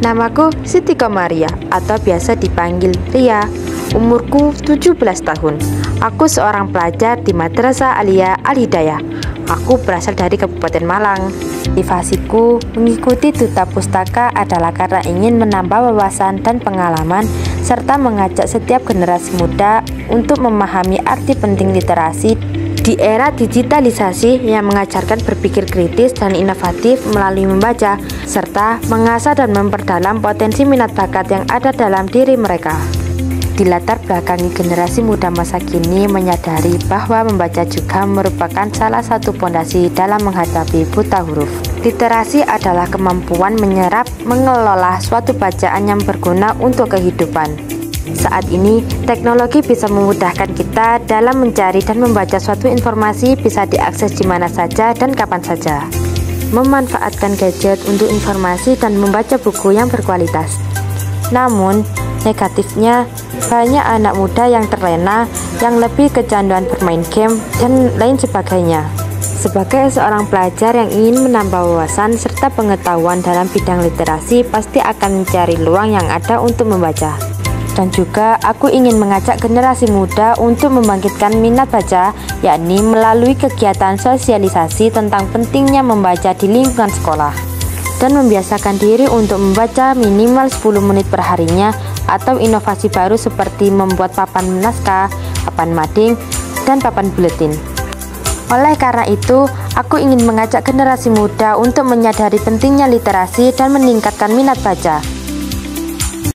Namaku Siti Komaria atau biasa dipanggil Ria. Umurku 17 tahun. Aku seorang pelajar di Madrasah Aliyah Al-Hidayah. Aku berasal dari Kabupaten Malang. Motivasiku mengikuti duta pustaka adalah karena ingin menambah wawasan dan pengalaman serta mengajak setiap generasi muda untuk memahami arti penting literasi di era digitalisasi yang mengajarkan berpikir kritis dan inovatif melalui membaca, serta mengasah dan memperdalam potensi minat bakat yang ada dalam diri mereka. Di latar belakangi generasi muda masa kini menyadari bahwa membaca juga merupakan salah satu fondasi dalam menghadapi buta huruf. Literasi adalah kemampuan menyerap, mengelola suatu bacaan yang berguna untuk kehidupan. Saat ini, teknologi bisa memudahkan kita dalam mencari dan membaca suatu informasi bisa diakses di mana saja dan kapan saja. Memanfaatkan gadget untuk informasi dan membaca buku yang berkualitas. Namun, negatifnya, banyak anak muda yang terlena, yang lebih kecanduan bermain game, dan lain sebagainya. Sebagai seorang pelajar yang ingin menambah wawasan serta pengetahuan dalam bidang literasi, pasti akan mencari luang yang ada untuk membaca. Dan juga aku ingin mengajak generasi muda untuk membangkitkan minat baca, yakni melalui kegiatan sosialisasi tentang pentingnya membaca di lingkungan sekolah, dan membiasakan diri untuk membaca minimal 10 menit per harinya, atau inovasi baru seperti membuat papan naskah, papan mading, dan papan buletin. Oleh karena itu, aku ingin mengajak generasi muda untuk menyadari pentingnya literasi dan meningkatkan minat baca.